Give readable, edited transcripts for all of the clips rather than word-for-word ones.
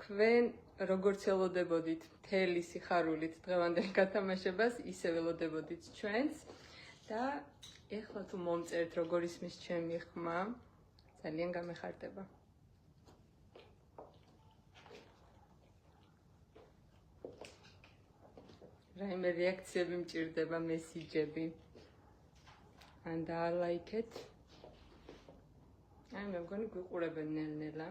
თქვენ როგორც ელოდებოდით მთელი სიხარულით დღევანდელ გათამაშებას, ისე ველოდებოდით ჩვენს და ეხლა თუ მომწერთ როგორ ისმის ჩემი ხმა, ძალიან გამეხარდება. რაიმე რეაქციები მჭირდება, მესიჯები. ან დაალაიქეთ. აი მე მგონი გვიყურებენ ნელ-ნელა.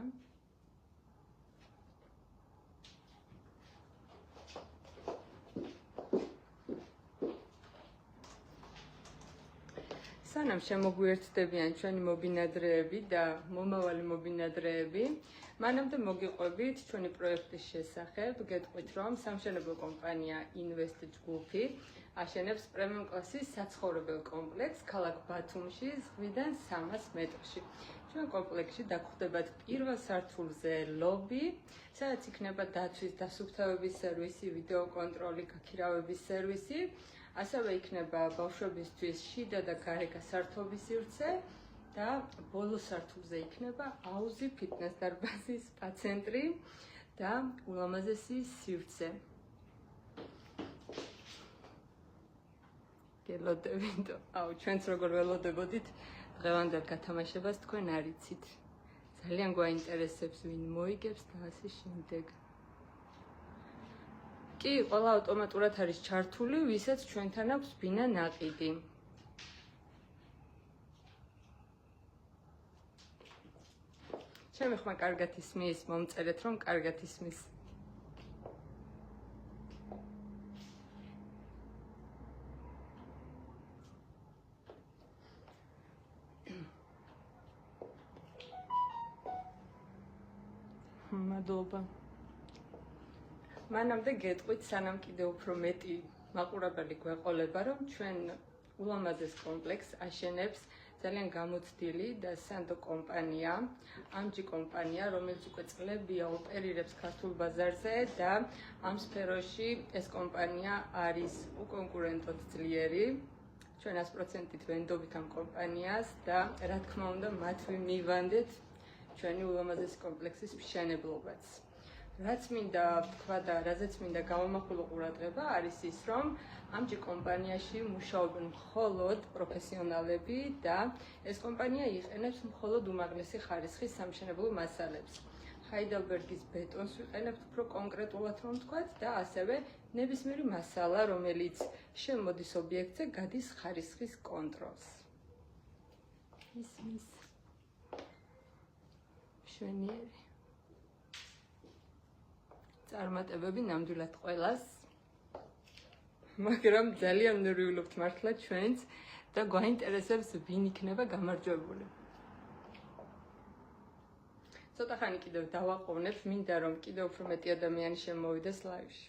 სანამ შემოგვიერთდებიან ჩვენი მობინადრეები და მომავალი მობინადრეები, მანამდე მოგიყვებით ჩვენი პროექტის შესახებ, გეტყვით რომ სამშენებლო კომპანია Invest ჯგუფი აშენებს პრემიუმ კლასის საცხოვრებელ კომპლექსს ქალაქ ბათუმში ზღვიდან 300 მეტრში. ჩვენ კომპლექსში დაგხვდებათ პირველ სართულზე ლობი, სადაც იქნება დაცვის დასუფთავების სერვისი, ვიდეო კონტროლი, გაქირავების სერვისი. ასევე იქნება ბავშვებისთვის შიდა და გარე გასართობის სივრცე და ბოლო სართულზე იქნება აუზი ფიტნეს დარბაზი, სპა ცენტრი და ულამაზესი სივრცე. გელოდებით, ჩვენც როგორ ველოდებოდით დღევანდელ გათამაშებას თქვენ არ იცით. ძალიან გვაინტერესებს ვინ მოიგებს და ასე შემდეგ. კი, ყველა ავტომატურად არის ჩართული, ვისაც ჩვენთან აქვს ბინა ნაყიდი. ჩემი ხმა კარგად ისმის, მომწერეთ რომ კარგად ისმის. მადლობა. მანამდე გეტყვით, სანამ კიდევ უფრო მეტი მაყურებელი გვეყოლება, რომ ჩვენ ულამაზეს კომპლექსს აშენებს ძალიან გამოცდილი და სანდო კომპანია, ამჯი კომპანია, რომელიც უკვე წლებია ოპერირებს ქართულ ბაზარზე და ამ სფეროში ეს კომპანია არის უკონკურენტოდ ძლიერი. ჩვენ 100%-ით ვენდობით ამ კომპანიას და რა თქმა უნდა, მათვე მივანდეთ ჩვენი ულამაზესი კომპლექსის მშენებლობაც. რაც მინდა თქვა და რაზეც მინდა გამომახვილო ყურადღება არის ის, რომ ამჯი კომპანიაში მუშაობენ მხოლოდ პროფესიონალები და ეს კომპანია იყენებს მხოლოდ უმაღლესი ხარისხის სამშენებლო მასალებს. ჰაიდელბერგის ბეტონს ვიყენებთ უფრო კონკრეტულად რომ ვთქვათ და ასევე ნებისმიერი მასალა, რომელიც შემოდის ობიექტზე, გადის ხარისხის კონტროლს. ისმის მშვენიერი. წარმატებები ნამდვილად ყველას, მაგრამ ძალიან ნერვიულობთ მართლა ჩვენც და გვაინტერესებს ვინ იქნება გამარჯვებული. ცოტა ხანი კიდევ დავაყოვნებ, მინდა რომ კიდევ უფრო მეტი ადამიანი შემოვიდეს ლაივში.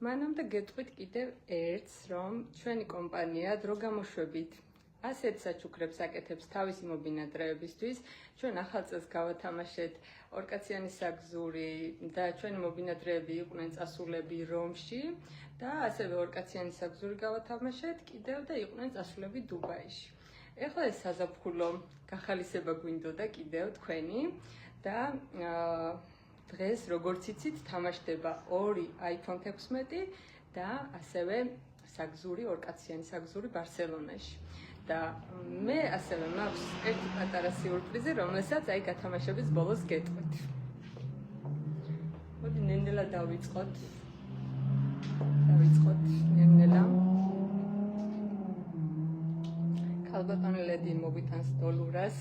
მანამდე გეტყვით კიდევ ერთს, რომ ჩვენი კომპანია დრო გამოშვებით ასეთ საჩუქრებს აკეთებს თავისი მობინადრეებისთვის. ჩვენ ახალ წელს გავათამაშეთ ორკაციანი საგზური და ჩვენი მობინადრეები იყვნენ წასულები რომში და ასევე ორკაციანი საგზური გავათამაშეთ კიდევ და იყვნენ წასულები დუბაიში. ეხლა ეს საზაფხულო გახალისება გვინდოდა კიდევ თქვენი და დღეს როგორც იცით თამაშდება 2 iPhone 16 და ასევე საგზური, ორკაციანი საგზური ბარსელონაში. და მე ასევე მაქვს ერთი პატარა სიურპრიზი, რომელსაც აი გათამაშების ბოლოს გეტყვით. მოდი ნელ-ნელა დავიწყოთ. ნელ-ნელა. ქალბატონი ლედი მოგვიტანს დოლურას.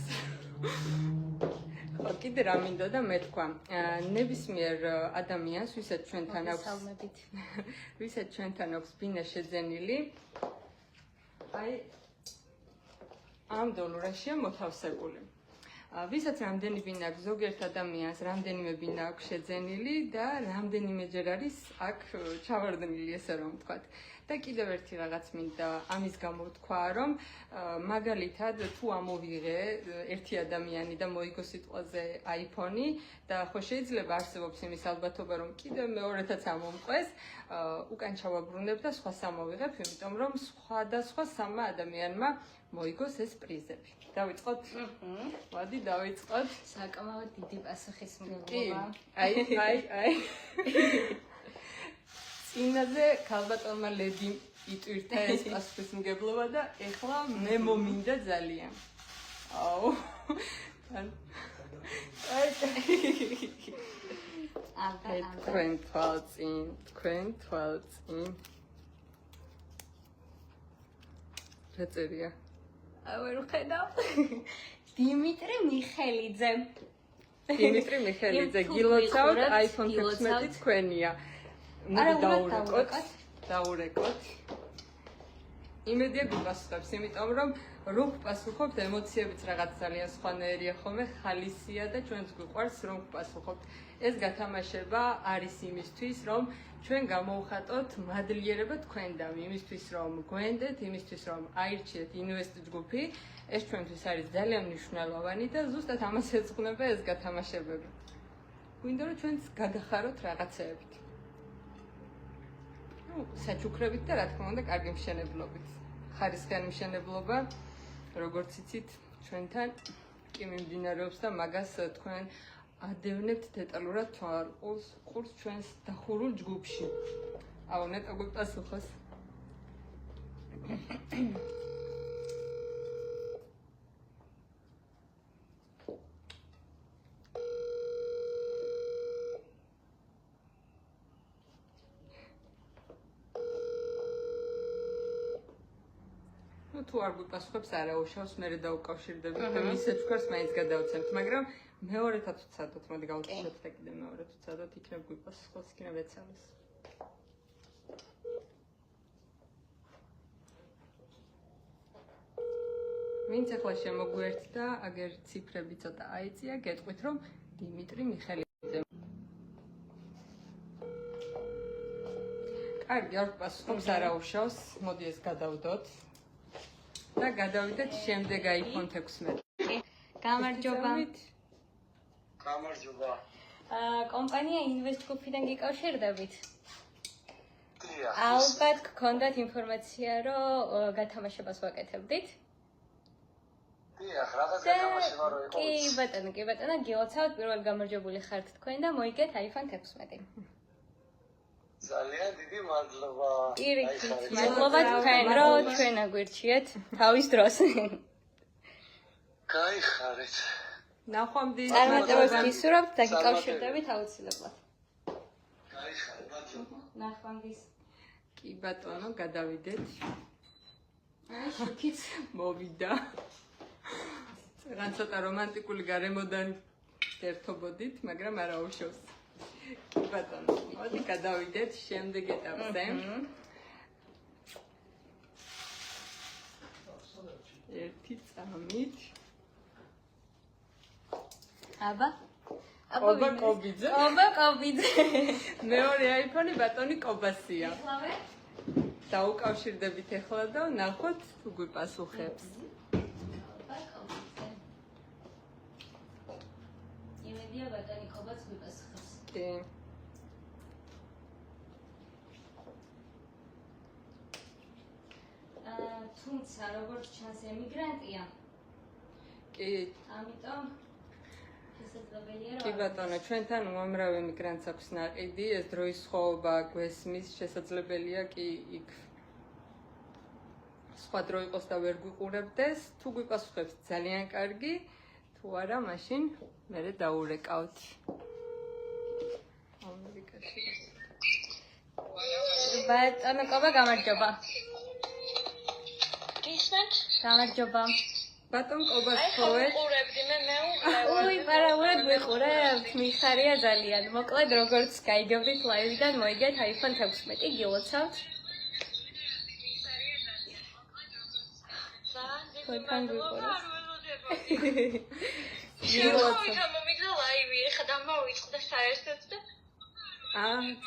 ხო, კიდე რა მინდოდა მე თქვა, ნებისმიერ ადამიანს, ვისაც ჩვენთან აქვს ბინა შეძენილი, აი ამ დოლურაშია მოთავსებული. ვისაც რამდენი ბინა აქვს, ზოგიერთ ადამიანს რამდენიმე ბინა აქვს შეძენილი და რამდენიმეჯერ არის აქ ჩავარდნილი, ესე რომ ვთქვათ. და კიდევ ერთი რაღაც მინდა ამის გამო ვთქვა, რომ მაგალითად თუ ამოვიღე ერთი ადამიანი და მოიგო სიტყვაზე iPhone-ი და ხო შეიძლება არსებობს იმის ალბათობა, რომ კიდევ მეორეთაც ამომყვეს, უკან ჩავაბრუნებ და სხვას ამოვიღებ, იმიტომ რომ სხვადასხვა 3 ადამიანმა მოიგოს ეს პრიზები. დავიწყოთ? მოდი დავიწყოთ. საკმაოდ დიდი პასუხისმგებლობა. აი. წინაზე ქალბატონმა ლედი იტვირთა ეს პასუხისმგებლობა და ეხლა მე მომინდა ძალიან. აუ. თქვენ თვალწინ. რა წერია? ვერ ვხედავ. დიმიტრი მიხელიძე. გილოცავთ iPhone 16 თქვენია. დაურეკოთ. იმედია გიპასუხებს, იმიტომ რომ რო გპასუხობთ, ემოციებიც რაღაც ძალიან სხვანაირია ხოლმე, ხალისია და ჩვენც გვიყვარს რომ გპასუხობთ. ეს გათამაშება არის იმისთვის, რომ ჩვენ გამოვხატოთ მადლიერება თქვენდავ, იმისთვის რომ გვენდეთ, იმისთვის რომ აირჩიეთ Invest ჯგუფი, ეს ჩვენთვის არის ძალიან მნიშვნელოვანი და ზუსტად ამას ეძღვნება ეს გათამაშებები. გვინდა რომ ჩვენც გადახაროთ რაღაცეებით. საჩუქრებით და რა თქმა უნდა, კარგი მშენებლობით. ხარისხიანი მშენებლობა, როგორც იცით, ჩვენთან კი მიმდინარეობს და მაგას თქვენ ადევნებთ დეტალურად ყურს ჩვენს დახურულ ჯგუფში. აუ, ნეტო გვიპასუხოს. თუ არ გვიპასუხებს, არა უშავს, მე დავუკავშირდებით და მის საჩუქრს მაინც გადავცემთ, მაგრამ მეორეთად ვცადოთ, მოდი გავუშვათ და კიდე მეორედ ვცადოთ, იქნებ გვიპასუხოს, იქნებ ეცალოს. ვინც ახლა შემოგვერთდა, აგერ ციფრები ცოტა აიწია, გეტყვით რომ დიმიტრი მიხელიძე. კარგი, არ გვპასუხობს, არა უშავს, მოდი ეს გადავდოთ. და გადავიდეთ შემდეგ iPhone 16. გამარჯობა. გამარჯობა. კომპანია Invest ჯგუფიდან გიკავშირდებით? დიახ. ალბათ გქონდათ ინფორმაცია, რომ გათამაშებას ვაკეთებდით? დიახ, რაღაც გათამაშება რო იყო. კი ბატონო, გილოცავთ, პირველ გამარჯვებული ხართ თქვენ და მოიგეთ iPhone 16. ძალიან დიდი მადლობა. პირიქით, მადლობა თქვენ, რომ ჩვენ აგვირჩიეთ თავის დროს. გაიხარეთ. ნახვამდის წარმატებებს გისურვებთ და გიკავშირდებით აუცილებლად. გაიხარეთ, მადლობა. ნახვამდის. კი ბატონო, გადავიდეთ. აი, შუქიც მოვიდა. ცოტა რომანტიკული გარემოდან ერთობოდით, მაგრამ არა უშავს. კი ბატონო, მოდი გადავიდეთ შემდეგ ეტაპზე. ერთი წამით. აბა კობიძე. მეორე iPhone-ი ბატონი კობასია. ახლავე? დაუკავშირდებით ახლა და ნახოთ თუ გვიპასუხებს. იმედია ბატონი კობაც გვიპასუხებს. კი. თუმცა როგორც ჩანს ემიგრანტია. კი. ამიტომ შესაძლებელია რომ კი ბატონო, ჩვენთან უამრავ ემიგრანტს აქვს ნაყიდი, ეს დროის სხვაობა გვესმის, შესაძლებელია კი იქ სხვა დრო იყოს და ვერ გვიყურებდეს, თუ გვიპასუხებს ძალიან კარგი, თუ არა, მაშინ მერე დაურეკავთ. ამერიკაში. ბატონო კობა გამარჯობა. ისმენთ? გამარჯობა. ბატონ კობას აი ხოვეთ. ხურებდი მე უი, პარაულად ვიყურებთ, მიხარია ძალიან. მოკლედ როგორც გაიგებდით ლაივიდან მოიგეთ iPhone 16 გილოცავთ. ძალიან ვიყურებთ. გილოცავთ. მომიგდა ლაივი, ეხლა დამოვიწყდა საერთოდ და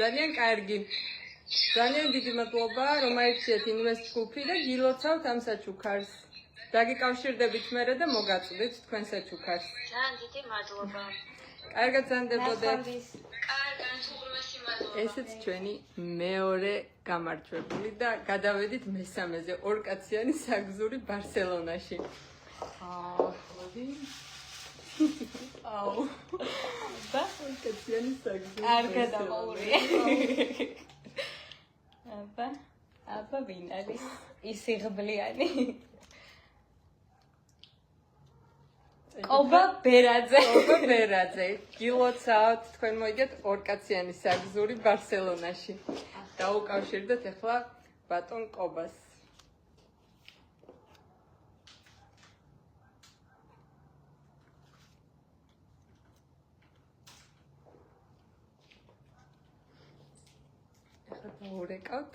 ძალიან კარგი. ძალიან დიდი მადლობა, რომ აირჩიეთ Invest ჯგუფი და გილოცავთ ამ საჩუქარს. დაგიკავშირდებით მერე და მოგაწვდით თქვენ საჩუქარს. ძალიან დიდი მადლობა. კარგად ზანდებოდეთ. ნახვამდის. კარგან უღრმესი მადლობა. ესეც ჩვენი მეორე გამარჯვებული და გადავედით მესამეზე ორკაციანი საგზური ბარსელონაში. მოდი. აუ. და ორკაციანი საგზური. კარგად ამოურია. აბა ვინ არის ის იღბლიანი? ყობა ბერაძე. ობა ბერაძე, გილოცავთ, თქვენ მოიგეთ ორკაციანი საგზური ბარსელონაში. დაუკავშირდეთ ახლა ბატონ ყობას. ახლა დაურეკავთ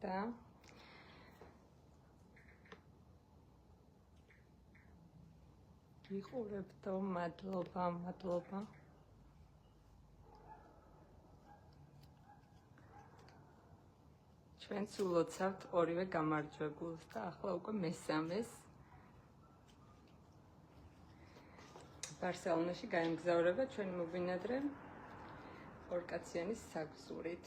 და ვიყურებდო, მადლობა, მადლობა. ჩვენც ულოცავთ ორივე გამარჯვებულს და ახლა უკვე მესამეს ბარსელონაში გაემგზავრება ჩვენი მობინადრე ორკაციანის საგზურით.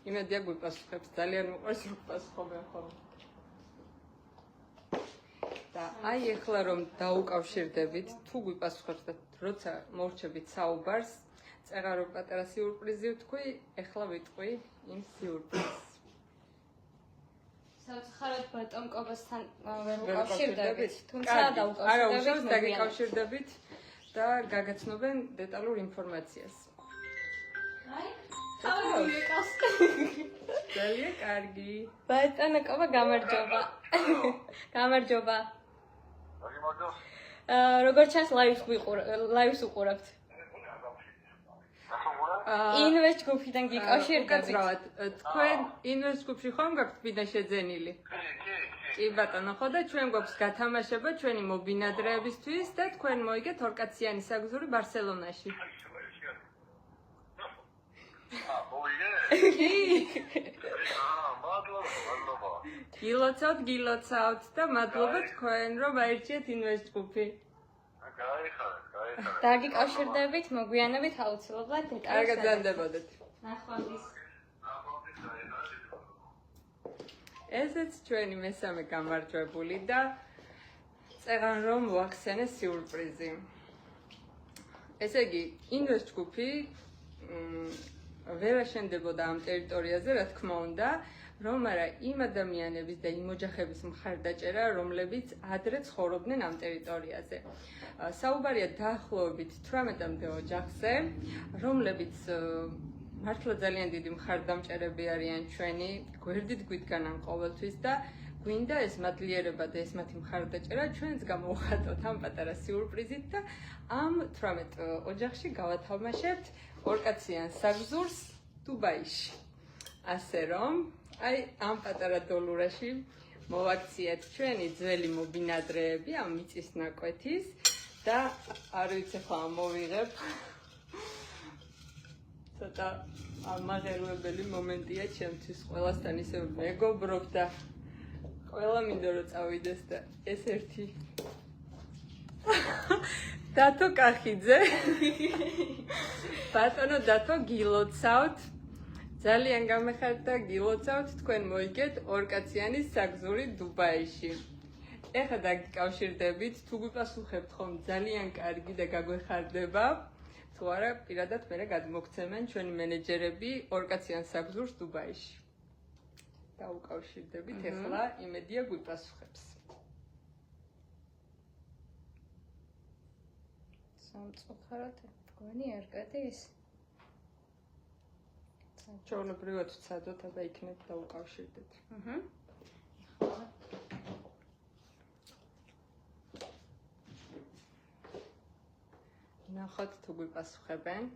იმედია გვიპასუხებს, ძალიან მიყვარს რომ პასუხობენ ხოლმე. და აი ეხლა რომ დაუკავშირდებით, თუ გვიპასუხებთ და როცა მორჩებით საუბარს, წერა რომ პატარა სიურპრიზი ვთქვი, ეხლა ვიტყვი იმ სიურპრიზს. საუცხაროდ ბატონ ყობასთან ვერ უკავშირდებით, თუმცა არა, დაუკავშირდებით. უშავს დაგიკავშირდებით და გაგაცნობენ დეტალურ ინფორმაციას. აი, თავი ვიყავს. ძალიან კარგი. ბატონო ყობა გამარჯობა. გამარჯობა. როგორც ჩანს ლაივს უყურებთ. ინვესტ ჯგუფიდან გიკავშირდებით. კაცრავად, თქვენ ინვესტ ჯგუფში ხომ გაქვთ ბინა შეძენილი? კი ბატონო, ხო და ჩვენ გვაქვს გათამაშება ჩვენი მობინადრეებისთვის და თქვენ მოიგეთ ორკაციანი საგზური ბარსელონაში. გილოცავთ და მადლობა თქვენ რომ აირჩიეთ ინვესტ ჯგუფი. დაგიკავშირდებით, მოგვიანებით აუცილებლად დეტალს. კარგად ზანდებოდეთ. ნახვამდის. ესეც ჩვენი მესამე გამარჯვებული და წერან რომ მოახსენეს სიურპრიზი. ესე იგი, ინვესტ ჯგუფი ვერ აშენდებოდა ამ ტერიტორიაზე, რა თქმა უნდა, რომ არა იმ ადამიანების და იმ ოჯახების მხარდაჭერა, რომლებიც ადრე ცხოვრობდნენ ამ ტერიტორიაზე. საუბარია დაახლოებით 18-მდე ოჯახზე, რომლებიც მართლა ძალიან დიდი მხარდამჭერები არიან ჩვენი, გვერდით გვიდგანან ყოველთვის და გვინდა ეს მადლიერება და ეს მათი მხარდაჭერა ჩვენც გამოვხატოთ ამ პატარა სიურპრიზით და ამ 18 ოჯახში გავათამაშებთ ორკაციან საგზურს დუბაიში. ასე რომ, აი ამ პატარა დოლურაში მოვაქციეთ ჩვენი ძველი მობინადრეები ამ მიწის ნაკვეთის და არ ვიცი ხო ამოვიღებ. ცოტა ამაღელვებელი მომენტია ჩემთვის, ყველასთან ისე მეგობრობ და ყველა მინდა რომ წავიდეს და ეს ერთი დათო კახიძე. ბატონო დათო, გილოცავთ. ძალიან გამეხართ და გილოცავთ, თქვენ მოიგეთ ორკაციანი საგზური დუბაიში. ეხლა დაგიკავშირდებით, თუ გვიპასუხებთ ხომ ძალიან კარგი და გაგვეხარდება. თუ არა, პირადად მერე გადმოგცემენ ჩვენი მენეჯერები ორკაციან საგზურს დუბაიში. დაუკავშირდებით, ეხლა იმედია გვიპასუხებს. სამწუხაროდ თქვენი არ გადის. ჩვეულებრივად ვცადოთ, აბა იქნებ დაუკავშირდეთ. ნახოთ თუ გვიპასუხებენ.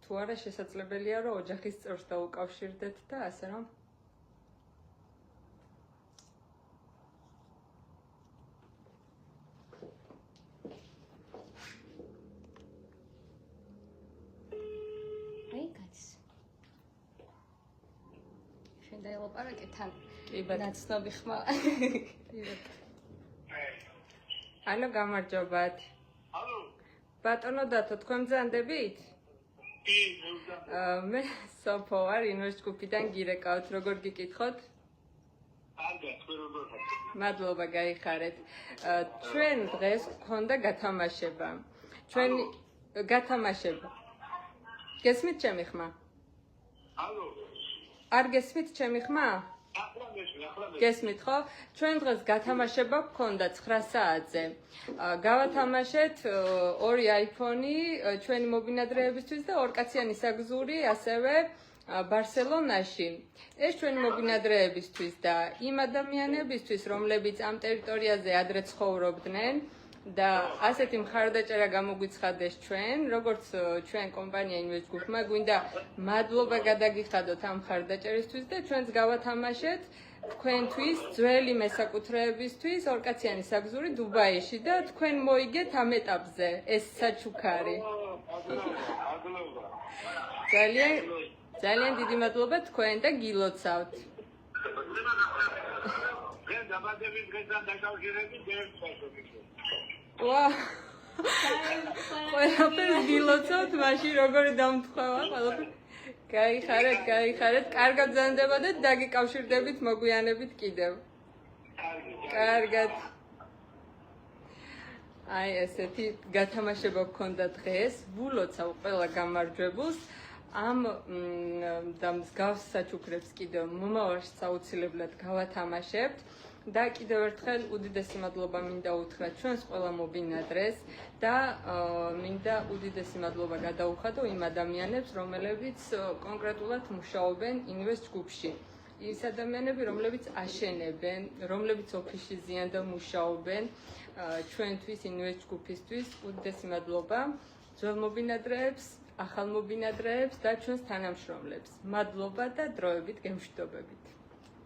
თუ არა, შესაძლებელია რომ ოჯახის წევრს დაუკავშირდეთ და ასე რომ ელაპარაკე თან. კი ბატონო. ნაცნობი ხმა. ალო, გამარჯობათ. ალო. ბატონო დათო, თქვენ მზანდებით? კი, მე ვზამთრებ. მე სოფო ვარ, ინვესტ ჯგუფიდან გირეკავთ, როგორ გიკითხოთ? კარგად, თქვენ როგორ ხართ? მადლობა, გაიხარეთ. ჩვენ დღეს გქონდა გათამაშება. ჩვენი გათამაშება. გესმით ჩემი ხმა? ალო, არ გესმით ჩემი ხმა? ახლა მეშ. გესმით ხო? ჩვენ დღეს გათამაშება გქონდა 9 საათზე. გავათამაშეთ 2 iPhone-ი ჩვენი მობინადრეებისთვის და 2 კაციანი საგზური ასევე ბარსელონაში. ეს ჩვენი მობინადრეებისთვის და იმ ადამიანებისთვის, რომლებიც ამ ტერიტორიაზე ადრე ცხოვრობდნენ და ასეთი მხარდაჭერა გამოგვიცხადეს ჩვენ, როგორც ჩვენ კომპანია Invest Group-მა, გვინდა მადლობა გადაგიხადოთ ამ მხარდაჭერისთვის და ჩვენც გავათამაშეთ თქვენთვის ძველი მესაკუთრეებისთვის 2 კაციანი საგზური დუბაიში და თქვენ მოიგეთ ამ ეტაპზე ეს საჩუქარი. ძალიან დიდი მადლობა თქვენ და გილოცავთ. მე დაბადების დღესთან დაკავშირებით ერთად ვა! ყველაფერს გილოცავთ, მაშინ როგორი დამთხოვა, ყველაფერს. გაიხარეთ, კარგად ბრძანდება და დაგიკავშირდებით მოგვიანებით კიდევ. კარგად. აი ესეთი გათამაშება გქონდა დღეს, ვულოცავ ყველა გამარჯვებულს. ამ და მსგავს საჩუქრებს კიდევ მომავალში საუცილებლად გავათამაშებთ და კიდევ ერთხელ უდიდესი მადლობა მინდა უთხრათ ჩვენს ყველა მობინადრეს და მინდა უდიდესი მადლობა გადაუხადო იმ ადამიანებს, რომლებიც კონკრეტულად მუშაობენ Invest Group-ში. ის ადამიანები, რომლებიც აშენებენ, რომლებიც ოფისში ზიან და მუშაობენ ჩვენთვის Invest Group-ისთვის უდიდესი მადლობა. ძველ მობინადრეებს, ახალ მობინადრეებს და ჩვენს თანამშრომლებს. მადლობა და დროებით გემშვიდობებით.